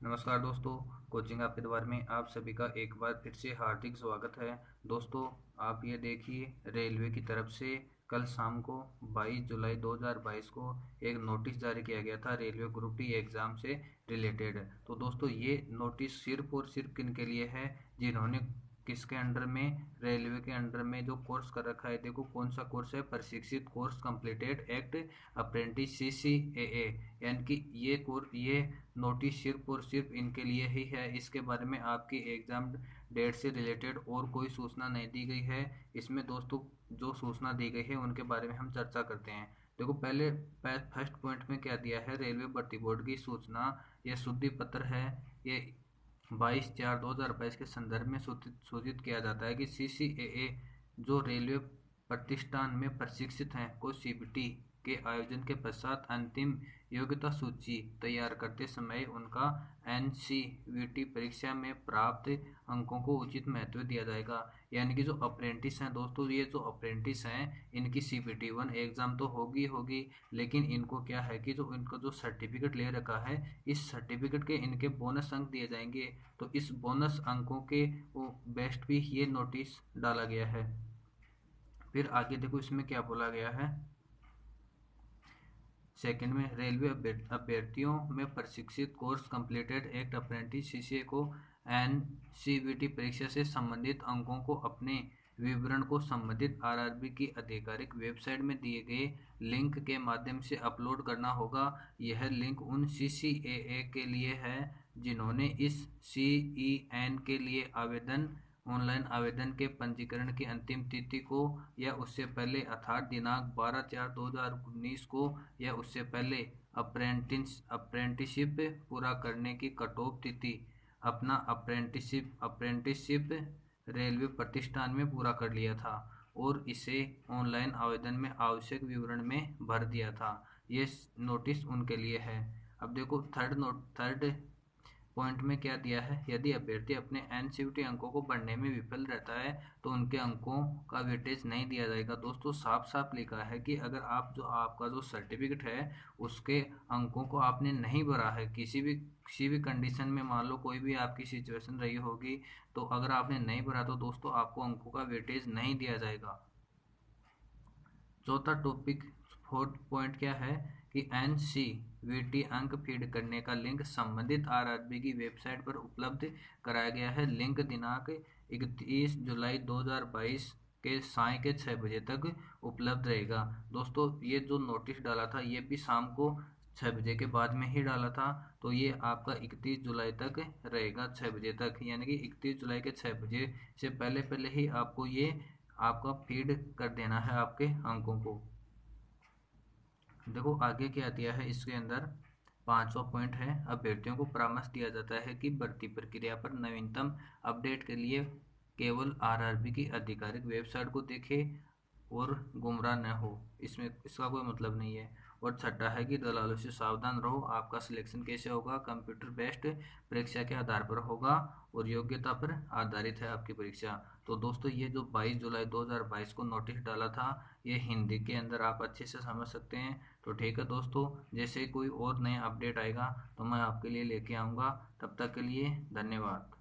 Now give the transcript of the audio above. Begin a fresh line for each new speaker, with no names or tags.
नमस्कार दोस्तों। कोचिंग आपके द्वार में आप सभी का एक बार फिर से हार्दिक स्वागत है। दोस्तों, आप ये देखिए, रेलवे की तरफ से कल शाम को 22 जुलाई 2022 को एक नोटिस जारी किया गया था रेलवे ग्रुप डी एग्ज़ाम से रिलेटेड। तो दोस्तों, ये नोटिस सिर्फ और सिर्फ किन के लिए है? जिन्होंने किसके अंडर में, रेलवे के अंडर में जो कोर्स कर रखा है। देखो कौन सा कोर्स है, प्रशिक्षित course completed act apprentice CCAA, यानी कि ये नोटिस सिर्फ और सिर्फ इनके लिए ही है। इसके बारे में आपकी एग्ज़ाम डेट से रिलेटेड और कोई सूचना नहीं दी गई है। इसमें दोस्तों जो सूचना दी गई है उनके बारे में हम चर्चा करते हैं। देखो पहले फर्स्ट पॉइंट में क्या दिया है, रेलवे भर्ती बोर्ड की सूचना। यह शुद्धि पत्र है। ये 22/4/2022 के संदर्भ में सूचित किया जाता है कि CCAA जो रेलवे प्रतिष्ठान में प्रशिक्षित हैं को CBT के आयोजन के पश्चात अंतिम योग्यता सूची तैयार करते समय उनका NCVT परीक्षा में प्राप्त अंकों को उचित महत्व दिया जाएगा। यानी कि जो अप्रेंटिस हैं दोस्तों, ये जो अप्रेंटिस हैं इनकी CBT 1 एग्ज़ाम तो होगी, लेकिन इनको क्या है कि जो इनको जो सर्टिफिकेट ले रखा है, इस सर्टिफिकेट के इनके बोनस अंक दिए जाएंगे। तो इस बोनस अंकों के वो बेस्ट भी ये नोटिस डाला गया है। फिर आगे देखो इसमें क्या बोला गया है। सेकंड में, रेलवे अभ्यर्थियों में प्रशिक्षित course completed act apprentice CCA को NCVT परीक्षा से संबंधित अंकों को अपने विवरण को संबंधित RRB की आधिकारिक वेबसाइट में दिए गए लिंक के माध्यम से अपलोड करना होगा। यह लिंक उन CCAA के लिए है जिन्होंने इस CEN के लिए ऑनलाइन आवेदन के पंजीकरण की अंतिम तिथि को या उससे पहले अर्थात दिनांक 12/4/2019 को या उससे पहले अप्रेंटिसशिप पूरा करने की कट ऑफ तिथि अपना अप्रेंटिसशिप रेलवे प्रतिष्ठान में पूरा कर लिया था और इसे ऑनलाइन आवेदन में आवश्यक विवरण में भर दिया था। ये नोटिस उनके लिए है। अब देखो थर्ड पॉइंट में क्या दिया है, यदि अभ्यर्थी अपने NCVT अंकों को बढ़ने में विफल रहता है तो उनके अंकों का वेटेज नहीं दिया जाएगा। दोस्तों साफ साफ लिखा है कि अगर आपका जो सर्टिफिकेट है उसके अंकों को आपने नहीं भरा है, किसी भी कंडीशन में, मान लो कोई भी आपकी सिचुएशन रही होगी, तो अगर आपने नहीं भरा तो दोस्तों आपको अंकों का वेटेज नहीं दिया जाएगा। चौथा टॉपिक, फोर्थ पॉइंट क्या है कि NCVT अंक फीड करने का लिंक संबंधित RRB की वेबसाइट पर उपलब्ध कराया गया है। लिंक दिनांक 31 जुलाई 2022 के साय के 6 बजे तक उपलब्ध रहेगा। दोस्तों ये जो नोटिस डाला था ये भी शाम को 6 बजे के बाद में ही डाला था, तो ये आपका 31 जुलाई तक रहेगा 6 बजे तक, यानी कि 31 जुलाई के 6 बजे से पहले पहले ही आपको ये आपका फीड कर देना है आपके अंकों को। देखो आगे क्या दिया है इसके अंदर, 5वां पॉइंट है, अभ्यर्थियों को परामर्श दिया जाता है कि भर्ती प्रक्रिया पर नवीनतम अपडेट के लिए केवल RRB की आधिकारिक वेबसाइट को देखें और गुमराह न हो, इसमें इसका कोई मतलब नहीं है। और छठा है कि दलालों से सावधान रहो। आपका सिलेक्शन कैसे होगा, कंप्यूटर बेस्ड परीक्षा के आधार पर होगा और योग्यता पर आधारित है आपकी परीक्षा। तो दोस्तों ये जो 22 जुलाई 2022 को नोटिस डाला था ये हिंदी के अंदर आप अच्छे से समझ सकते हैं। तो ठीक है दोस्तों, जैसे कोई और नया अपडेट आएगा तो मैं आपके लिए लेके आऊँगा। तब तक के लिए धन्यवाद।